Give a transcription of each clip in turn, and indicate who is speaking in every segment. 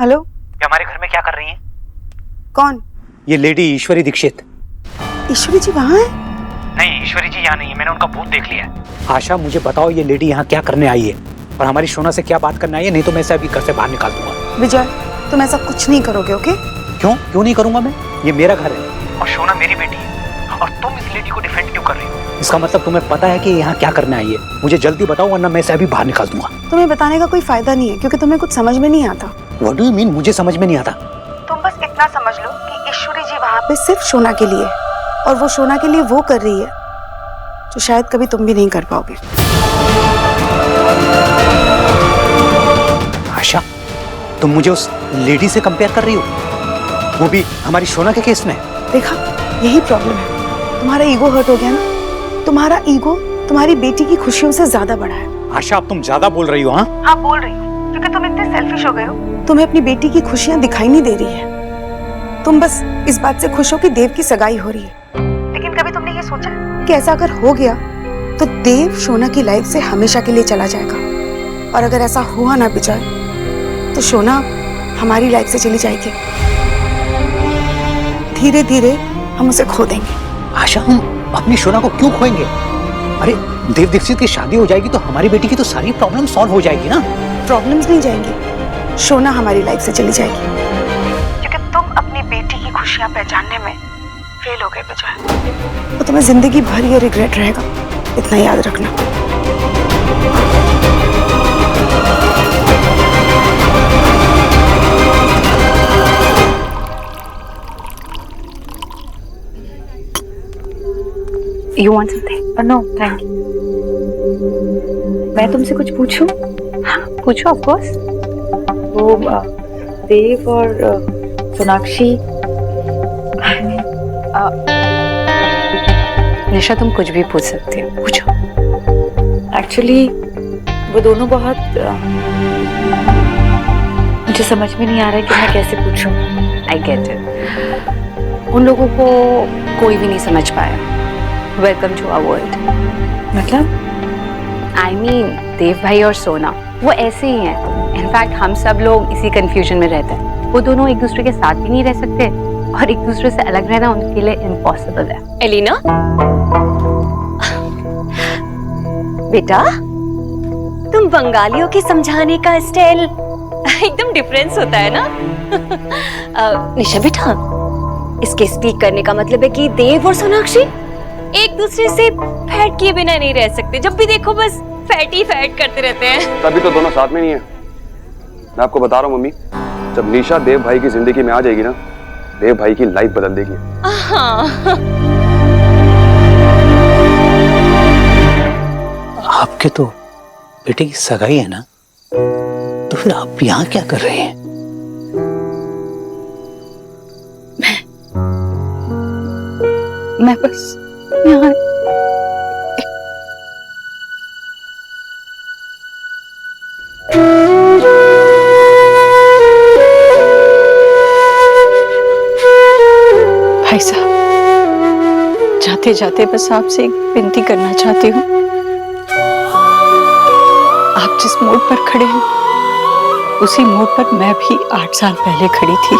Speaker 1: Hello,
Speaker 2: ये हमारे घर में क्या कर रही हैं?
Speaker 1: कौन?
Speaker 2: ये लेडी ईश्वरी दीक्षित।
Speaker 1: ईश्वरी जी वहाँ है?
Speaker 2: नहीं, ईश्वरी जी यहाँ नहीं है, मैंने उनका भूत देख लिया है। आशा, मुझे बताओ ये लेडी यहाँ क्या करने आई है और हमारी सोना से क्या बात करने आई है, नहीं तो मैं इसे अभी घर से बाहर निकाल दूंगा।
Speaker 1: विजय, तुम ऐसा कुछ नहीं करोगे, ओके?
Speaker 2: क्यों नहीं करूंगा मैं? ये मेरा घर है और सोना मेरी बेटी है और तुम इस लेडी को डिफेंड क्यों कर रही हो? इसका मतलब तुम्हें पता है कि यहाँ क्या करने आई है। मुझे जल्दी बताओ वरना मैं इसे अभी बाहर निकाल दूंगा।
Speaker 1: तुम्हें बताने का कोई फायदा नहीं है क्योंकि तुम्हें कुछ समझ में नहीं आता।
Speaker 2: What do you mean? मुझे समझ में नहीं आता।
Speaker 1: तुम बस इतना समझ लो कि ईश्वरी जी वहाँ पे सिर्फ सोना के लिए और वो सोना के लिए वो कर रही है जो शायद कभी तुम भी नहीं कर पाओगे।
Speaker 2: आशा, तुम मुझे उस लेडी से कंपेयर कर रही हो, वो भी हमारी सोना के केस में?
Speaker 1: देखा, यही प्रॉब्लम है। तुम्हारा ईगो हर्ट हो गया ना। तुम्हारा ईगो तुम्हारी बेटी की खुशियों से ज्यादा बड़ा है।
Speaker 2: आशा, अब तुम ज्यादा बोल रही हो।
Speaker 1: हाँ, बोल रही हूँ क्योंकि तुम इतने सेल्फिश हो गए हो। तुम्हें अपनी बेटी की खुशियां दिखाई नहीं दे रही है। तुम बस इस बात से खुश हो कि देव की सगाई हो रही है, लेकिन कभी तुमने ये सोचा कि ऐसा अगर हो गया तो देव सोना की लाइफ से हमेशा के लिए चला जाएगा, और अगर ऐसा हुआ ना विजय तो सोना हमारी लाइफ से चली जाएगी। धीरे धीरे हम उसे खो देंगे।
Speaker 2: आशा, हम अपनी सोना को क्यों खोएंगे? अरे, देव दीक्षित की शादी हो जाएगी तो हमारी बेटी की तो सारी प्रॉब्लम सॉल्व हो जाएगी ना।
Speaker 1: प्रॉब्लम्स नहीं जाएंगी, सोना हमारी लाइफ से चली जाएगी क्योंकि तुम अपनी बेटी की खुशियां पहचानने में फेल हो गए विजय। तो तुम्हें जिंदगी भर ये रिग्रेट रहेगा, इतना याद रखना।
Speaker 3: You want something? No, thank you. मैं तुमसे कुछ पूछूं? हाँ, पूछो ऑफ कोर्स। वो देव और सोनाक्षी। निशा, तुम कुछ भी पूछ सकती हो, पूछो। एक्चुअली वो दोनों बहुत मुझे समझ में नहीं आ रहा है कि मैं कैसे पूछूं। I get it. उन लोगों को कोई भी नहीं समझ पाया। Welcome to our world. मतलब आई मीन देव भाई और सोना वो ऐसे ही हैं। इनफैक्ट हम सब लोग इसी कंफ्यूजन में रहते हैं। वो दोनों एक दूसरे के साथ भी नहीं रह सकते और एक दूसरे से अलग रहना उनके लिए इम्पॉसिबल है। एलिना
Speaker 4: बेटा, तुम बंगालियों के समझाने का स्टाइल एकदम डिफरेंस होता है ना। निशा बेटा, इसके स्पीक करने का मतलब है कि देव और सोनाक्षी एक दूसरे से फैट किए बिना नहीं रह सकते। जब भी देखो बस फैट ही फैट करते रहते हैं।
Speaker 5: तभी तो दोनों साथ में नहीं है। मैं आपको बता रहा हूँ मम्मी, जब निशा देव भाई की जिंदगी में आ जाएगी ना, देव भाई की लाइफ बदल देगी।
Speaker 4: हाँ।
Speaker 2: आपके तो बेटे की सगाई है ना, तो फिर आप यहाँ क्या कर रहे हैं?
Speaker 3: मैं बस यहाँ भाई साहब, जाते जाते बस आपसे एक विनती करना चाहती हूँ। आप जिस मोड़ पर खड़े हैं उसी मोड़ पर मैं भी 8 साल पहले खड़ी थी।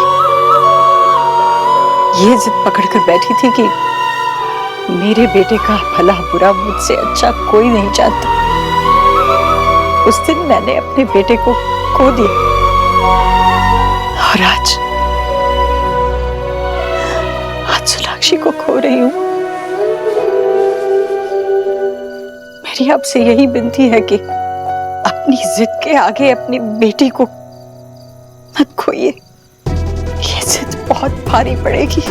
Speaker 3: ये जिद पकड़कर बैठी थी कि मेरे बेटे का भला बुरा मुझसे अच्छा कोई नहीं जानता। उस दिन मैंने अपने बेटे को खो दिया और आज सोनाक्षी को खो रही हूँ। मेरी आपसे यही विनती है कि अपनी जिद के आगे अपनी बेटी को मत खोइए। ये जिद बहुत भारी पड़ेगी।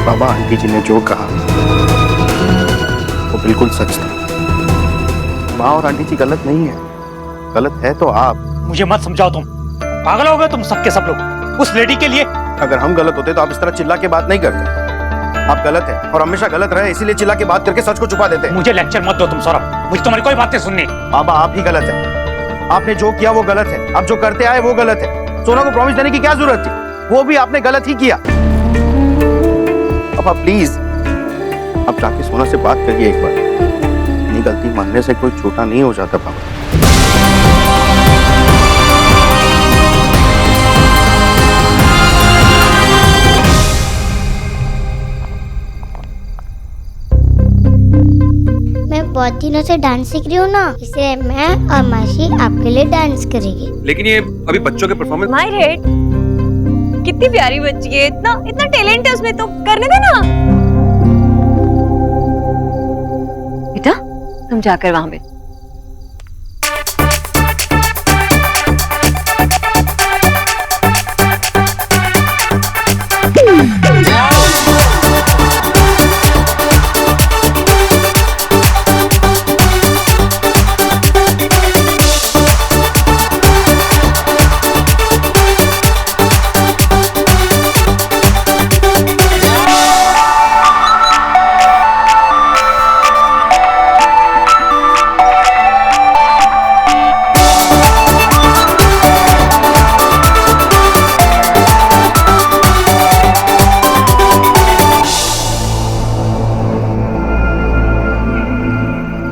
Speaker 6: बाबा, आंटी जी ने जो कहा वो बिल्कुल सच था। माँ और आंटी जी गलत नहीं है, गलत है तो आप।
Speaker 2: मुझे मत समझाओ, तुम पागल हो गए तुम सबके सब लोग उस लेडी के लिए।
Speaker 6: अगर हम गलत होते तो आप इस तरह चिल्ला के बात नहीं करते। आप गलत हैं और हमेशा गलत रहे, इसीलिए चिल्ला के बात करके सच को छुपा देते हैं।
Speaker 2: मुझे लेक्चर मत दो तुम सौरभ, मुझे तुम्हारी कोई बात नहीं सुननी।
Speaker 6: बाबा, आप ही गलत हैं। आपने जो किया वो गलत है, आप जो करते आए वो गलत है। सोना को प्रॉमिस देने की क्या जरूरत थी? वो भी आपने गलत ही किया। अब आप प्लीज आप जाके सोना से बात करिए एक बार। अपनी गलती मानने से कोई छोटा नहीं हो जाता पापा।
Speaker 7: मैं बहुत दिनों से डांस सीख रही हूँ ना, इसलिए मैं और मासी आपके लिए डांस करेंगे।
Speaker 5: लेकिन ये अभी बच्चों के परफॉर्मेंस।
Speaker 4: माय रेड, कितनी प्यारी बच्ची है, इतना इतना टैलेंट है उसमें, तो करने देना। बेटा तुम जाकर वहां पे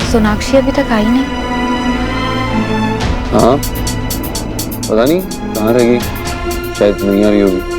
Speaker 3: सोनाक्षी अभी तक आई नहीं।
Speaker 5: हाँ पता नहीं कहाँ रहेगी, शायद नहीं आ रही होगी।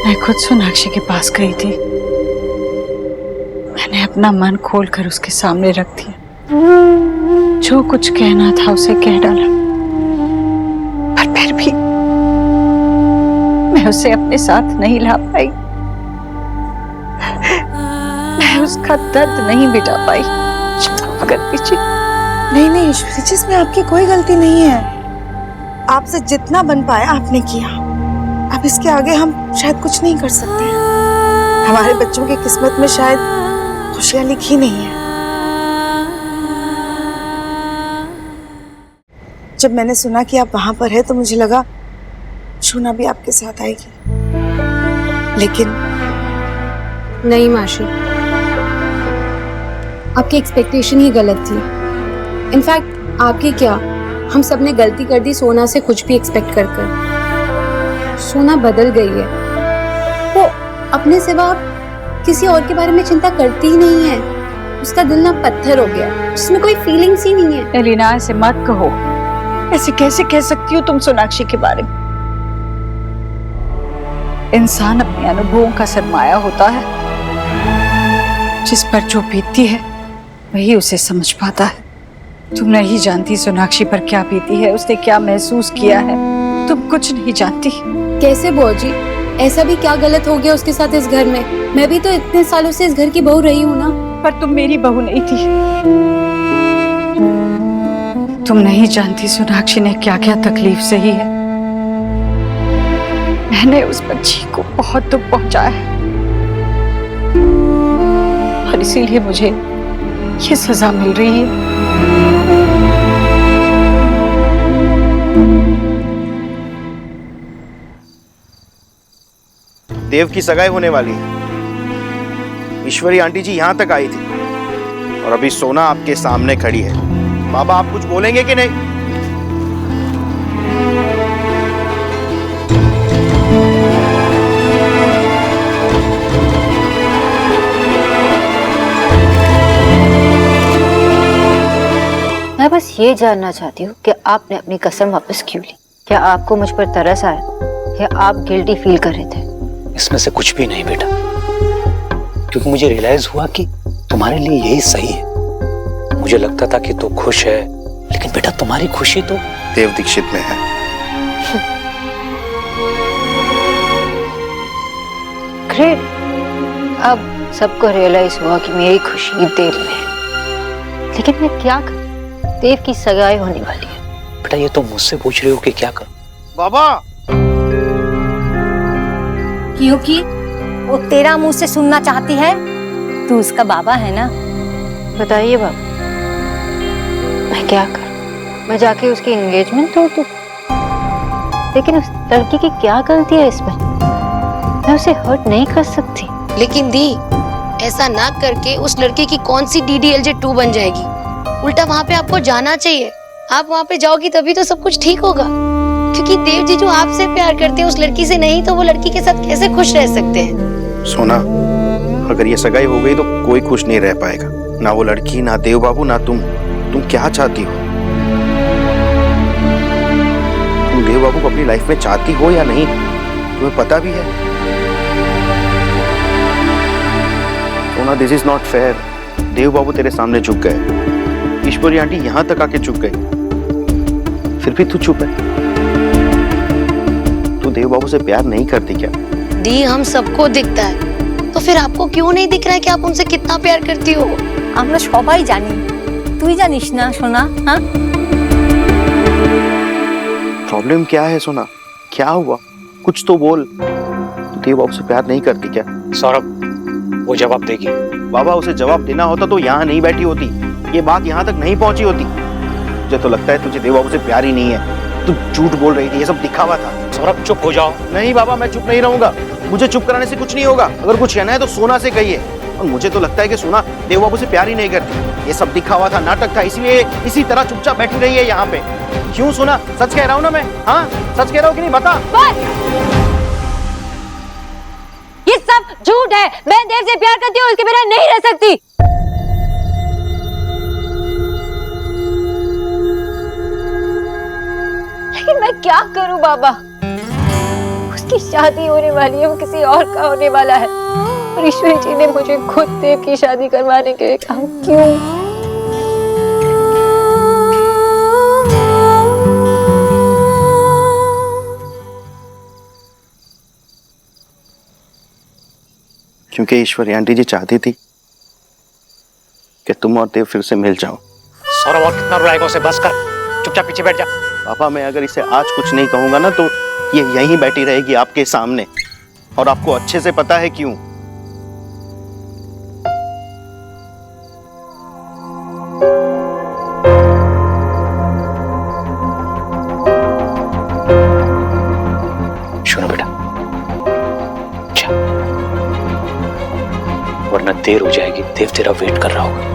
Speaker 8: मैं खुद सोनाक्षी के पास गई थी। मैंने अपना मन खोलकर उसके सामने रख दिया। जो कुछ कहना था उसे कह डाला, पर फिर भी मैं उसे अपने साथ नहीं ला पाई। मैं उसका दर्द नहीं मिटा पाई। मगर पीछे
Speaker 1: नहीं नहीं ईश्वरी जी, इसमें आपकी कोई गलती नहीं है। आपसे जितना बन पाया आपने किया। अब इसके आगे हम शायद कुछ नहीं कर सकते हैं। हमारे बच्चों की किस्मत में शायद खुशियां लिखी नहीं है। जब मैंने सुना कि आप वहां पर है तो मुझे लगा शोना भी आपके साथ आएगी, लेकिन
Speaker 3: नहीं माशी, आपकी एक्सपेक्टेशन ही गलत थी। इनफैक्ट आपकी क्या, हम सब ने गलती कर दी सोना से कुछ भी एक्सपेक्ट कर कर। सोना बदल गई है, वो अपने सिवा किसी और के बारे में चिंता करती ही नहीं है। उसका दिल ना पत्थर हो गया, उसमें कोई फीलिंग्स ही नहीं है।
Speaker 8: एलिना ऐसे मत कहो। ऐसे कैसे कह सकती हो तुम सोनाक्षी के बारे में? इंसान अपने अनुभवों का सरमाया होता है। जिस पर जो बीतती है वही उसे समझ पाता है। तुम नहीं जानती सोनाक्षी पर क्या बीती है, उसने क्या महसूस किया है। तुम कुछ नहीं जानती।
Speaker 3: कैसे बुआ जी, ऐसा भी क्या गलत हो गया उसके साथ इस घर में? मैं भी तो इतने सालों से इस घर की बहू रही हूँ ना।
Speaker 8: पर तुम मेरी बहू नहीं थी। तुम नहीं जानती सोनाक्षी ने क्या क्या तकलीफ सही है। मैंने उस बच्ची को बहुत दुख पहुंचाया है और इसीलिए मुझे ये सजा मिल रही है।
Speaker 6: देव की सगाई होने वाली है। ईश्वरी आंटी जी यहाँ तक आई थी और अभी सोना आपके सामने खड़ी है। बाबा आप कुछ बोलेंगे कि नहीं?
Speaker 4: मैं बस ये जानना चाहती हूँ कि आपने अपनी कसम वापस क्यों ली? क्या आपको मुझ पर तरस आया या आप गिल्टी फील कर रहे थे?
Speaker 2: इसमें से कुछ भी नहीं बेटा, क्योंकि मुझे रियलाइज हुआ कि तुम्हारे लिए यही सही है। मुझे लगता था कि तू खुश है, लेकिन बेटा तुम्हारी खुशी तो
Speaker 6: देव दीक्षित में है।
Speaker 4: ग्रेट,
Speaker 8: अब सबको रियलाइज हुआ कि मेरी खुशी देव में है, लेकिन मैं क्या करूं? देव की सगाई होने वाली है।
Speaker 2: बेटा ये तो मुझसे पूछ रहे हो कि क्या कर।
Speaker 6: बाबा
Speaker 4: क्योंकि वो तेरा मुंह से सुनना चाहती है। तू उसका बाबा है ना।
Speaker 8: बताइए बाबा, मैं क्या करूं? मैं जाके उसकी एंगेजमेंट तोड़ दूं? लेकिन उस लड़की की क्या गलती है इसमें? मैं उसे हर्ट नहीं कर सकती।
Speaker 9: लेकिन दी, ऐसा ना करके उस लड़के की कौन सी DDLJ 2 बन जाएगी? उल्टा वहाँ पे आपको जाना चाहिए। आप वहाँ पे जाओगी तभी तो सब कुछ ठीक होगा। क्योंकि देव जी जो आपसे प्यार करते हैं उस लड़की से नहीं, तो वो लड़की के साथ कैसे खुश रह सकते हैं?
Speaker 6: सोना, अगर ये सगाई हो गई तो कोई खुश नहीं रह पाएगा, ना वो लड़की, ना देव बाबू, ना तुम क्या चाहती हो? तुम देव बाबू को अपनी लाइफ में चाहती हो या नहीं, तुम्हें पता भी है? सोना, दिस इज नॉट फेयर। देव बाबू तेरे सामने झुक गए, ईश्वरी आंटी यहाँ तक आके झुक गई, फिर भी तू चुप है। तू देव बाबू से प्यार नहीं करती क्या?
Speaker 9: दी, हम सबको दिखता है, तो फिर आपको क्यों नहीं दिख रहा है कि आप उनसे कितना प्यार करती हो?
Speaker 4: আমরা সবাই জানি, তুই জানিস না সোনা? हाँ?
Speaker 6: प्रॉब्लम क्या है सोना? क्या हुआ? कुछ तो बोल। तू देव बाबू से प्यार नहीं करती क्या?
Speaker 2: सौरभ वो जवाब देगी।
Speaker 6: बाबा, उसे जवाब देना होता तो यहाँ नहीं बैठी होती, ये बात यहाँ तक नहीं पहुंची होती। मुझे तो लगता है तुझे देव बाबू से प्यार ही नहीं है, तू झूठ बोल रही थी, ये सब दिखावा था।
Speaker 2: सौरभ चुप हो जाओ।
Speaker 6: नहीं बाबा, मैं चुप नहीं रहूंगा। मुझे चुप कराने से कुछ नहीं होगा। अगर कुछ कहना है तो सोना से कहिए। और मुझे तो लगता है कि सोना देव बाबू से प्यार ही नहीं करती, ये सब दिखावा था, नाटक था, इसलिए इसी तरह चुपचाप बैठी रही है यहाँ पे। क्यों सोना? सच कह रहा हूँ ना मैं। हाँ, सच कह रहा हूँ कि नहीं? बता।
Speaker 4: ये सब झूठ है। मैं देव से प्यार करती हूँ, उसके बिना नहीं रह सकती। लेकिन मैं क्या करूं बाबा? उसकी शादी होने वाली है, वो किसी और का होने वाला है, और ईश्वरी जी ने मुझे खुद देव की शादी करवाने के लिए कहा। क्यों?
Speaker 6: क्योंकि ईश्वरी आंटी जी चाहती थी कि तुम और देव फिर से मिल जाओ।
Speaker 2: सौरभ और कितना रुलाएगा उसे? बस कर, चुपचाप पीछे बैठ जा।
Speaker 6: पापा, मैं अगर इसे आज कुछ नहीं कहूंगा ना तो ये यहीं बैठी रहेगी आपके सामने, और आपको अच्छे से पता है क्यों।
Speaker 2: सुनो बेटा, अच्छा, वरना देर हो जाएगी, देव तेरा वेट कर रहा होगा।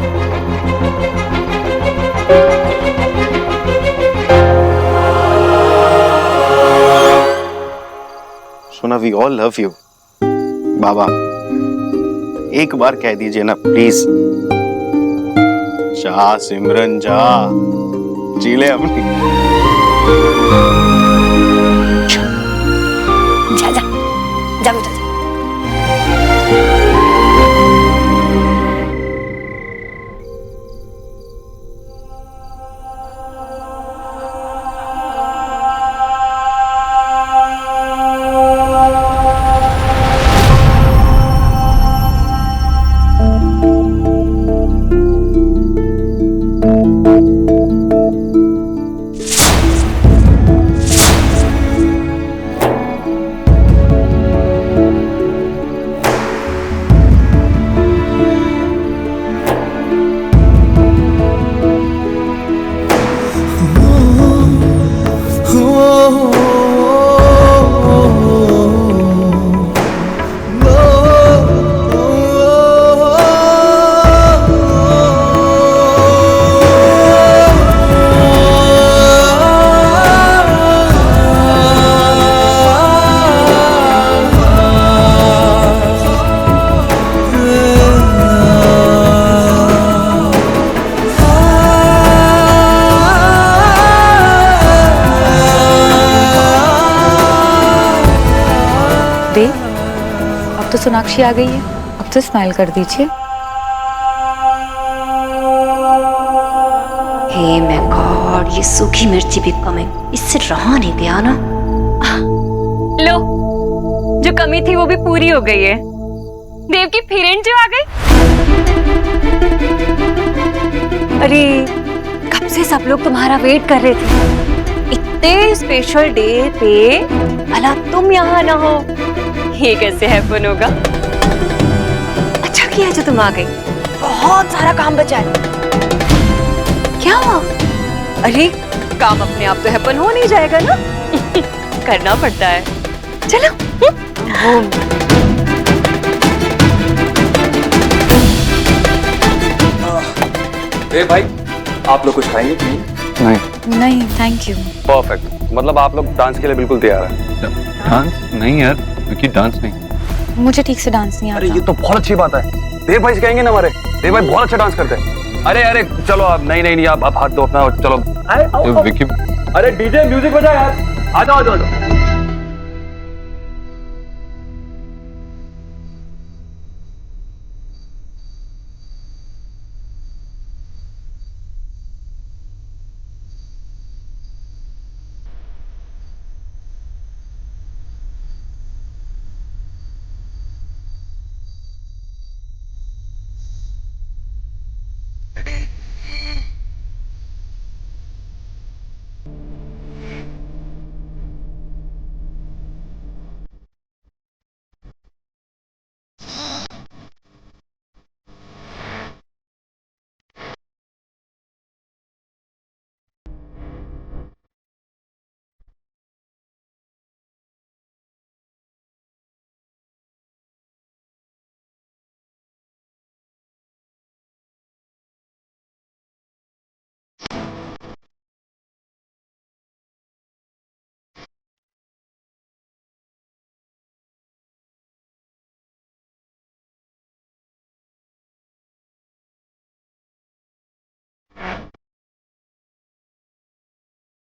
Speaker 6: सोना, वी ऑल लव यू। बाबा, एक बार कह दीजिए ना प्लीज। जा सिमरन, जा, जी ले अपनी।
Speaker 4: जा जा जा बेटा।
Speaker 3: अब तो सोनाक्षी आ गई है, अब तो स्माइल कर दीजिए।
Speaker 4: हे माय गॉड, ये सूखी मिर्ची भी कमिंग, इससे रहा नहीं गया ना।
Speaker 3: लो, जो कमी थी वो भी पूरी हो गई है।
Speaker 4: देव की पेरेंट जो आ गई। अरे कब से सब लोग तुम्हारा वेट कर रहे थे। इतने स्पेशल डे पे भला तुम यहाँ ना हो, ये कैसे हैपन होगा। अच्छा किया जो तुम आ गई, बहुत सारा काम बचा है। क्या हुआ? अरे काम अपने आप तो हैपन हो नहीं जाएगा ना। करना पड़ता है। चलो।
Speaker 5: भाई आप लोग कुछ खाएंगे?
Speaker 8: नहीं थैंक यू।
Speaker 5: परफेक्ट, मतलब आप लोग डांस के लिए बिल्कुल तैयार हैं।
Speaker 10: डांस नहीं यार, क्योंकि डांस नहीं,
Speaker 3: मुझे ठीक से डांस नहीं आता।
Speaker 5: अरे ये तो बहुत अच्छी बात है, देव भाई कहेंगे ना हमारे, देव भाई बहुत अच्छा डांस करते हैं। अरे चलो आप नहीं आप हाथ दो अपना, चलो
Speaker 10: विकी।
Speaker 5: अरे डीजे म्यूजिक बजा यार, आ जाओ।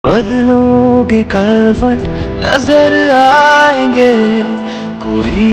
Speaker 11: बदलों के करवट नजर आएंगे कोई।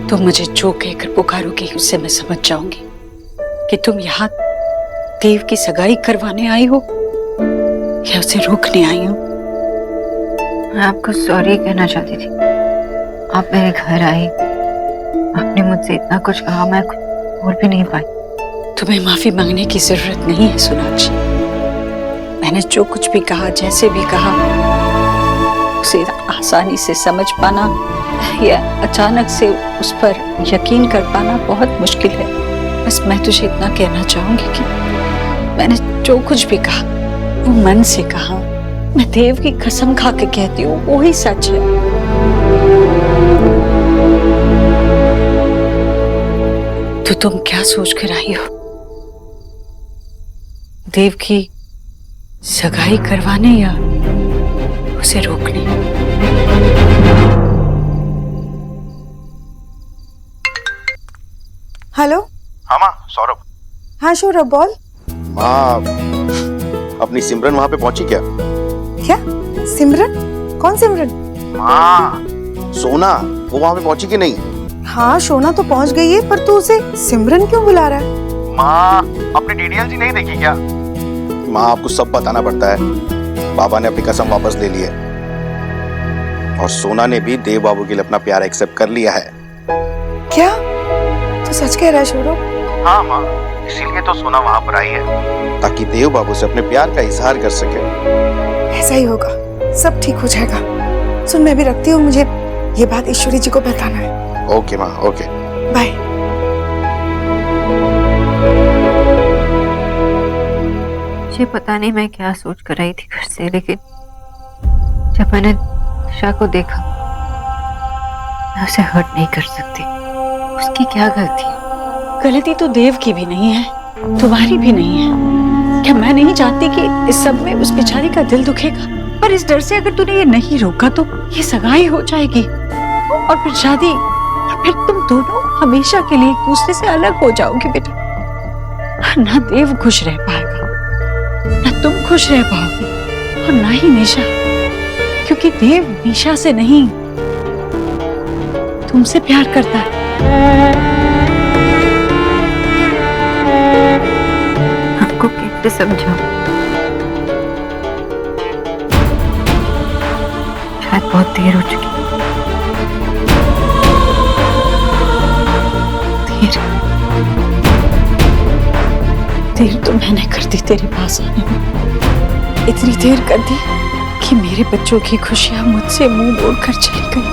Speaker 8: तुम मुझे जो कहकर पुकारोगी उससे मैं समझ जाऊंगी कि तुम यहाँ देव की सगाई करवाने आई हो या उसे रोकने आई हो।
Speaker 3: मैं आपको सॉरी कहना चाहती थी। आप मेरे घर आई, आपने मुझसे इतना कुछ कहा, मैं कुछ बोल भी नहीं पाई।
Speaker 8: तुम्हें माफी मांगने की जरूरत नहीं है सोनाक्षी। मैंने जो कुछ भी कहा, जैसे भी कहा, उसे आसानी से समझ पाना या अचानक से उस पर यकीन कर पाना बहुत मुश्किल है। बस मैं तुझे इतना कहना चाहूंगी कि मैंने जो कुछ भी कहा वो मन से कहा। मैं देव की कसम खा के कहती हूँ, वो ही सच है। तो तुम क्या सोच कर आई हो? देव की सगाई करवाने या उसे रोकने?
Speaker 1: हेलो।
Speaker 6: हाँ माँ, सौरभ।
Speaker 1: हाँ सौरभ बोल।
Speaker 6: माँ, अपनी सिमरन वहां पे पहुंची क्या?
Speaker 1: क्या सिमरन? कौन सिमरन?
Speaker 6: माँ, सोना, वो वहां पे पहुंची कि नहीं?
Speaker 1: हाँ सोना तो पहुंच गई है, पर तू उसे सिमरन क्यों बुला रहा है?
Speaker 6: माँ, अपनी डीडीएल जी नहीं देखी क्या? माँ, आपको सब बताना पड़ता है। बाबा ने अपनी कसम वापस ले ली है और सोना ने भी देव बाबू के लिए अपना प्यार एक्सेप्ट कर लिया है।
Speaker 1: क्या तू सच कह रहा है सौरभ?
Speaker 6: हाँ माँ, इसीलिए तो सोना वहां पर आई है ताकि देव बाबू से अपने प्यार का इजहार कर सके।
Speaker 1: ऐसा ही होगा, सब ठीक हो जाएगा। सुन, मैं भी रखती हूँ, मुझे ये बात ईश्वरी जी को बताना है।
Speaker 6: ओके माँ, ओके।
Speaker 1: बाय।
Speaker 3: मुझे पता नहीं मैं क्या सोच कर आई थी घर से, लेकिन जब मैंने निशा को देखा, मैं उसे हर्ट नहीं कर सकती। उसकी क्या गलती है?
Speaker 8: गलती तो देव की भी नहीं है, तुम्हारी भी नहीं है। क्या मैं नहीं चाहती कि इस सब में उस बेचारी का दिल दुखेगा? पर इस डर से अगर तूने ये नहीं रोका तो ये सगाई हो जाएगी और फिर शादी, और फिर तुम दोनों हमेशा के लिए एक दूसरे से अलग हो जाओगे बेटा। ना देव खुश रह पाएगा, ना तुम खुश रह पाओगे, और ना ही निशा, क्योंकि देव निशा से नहीं तुमसे प्यार करता है।
Speaker 3: आपको कैसे समझाऊं? शायद बहुत देर हो चुकी।
Speaker 8: देर तो मैंने कर दी तेरे पास आने में। इतनी देर कर दी कि मेरे बच्चों की खुशियां मुझसे मुंह मोड़कर चली गई।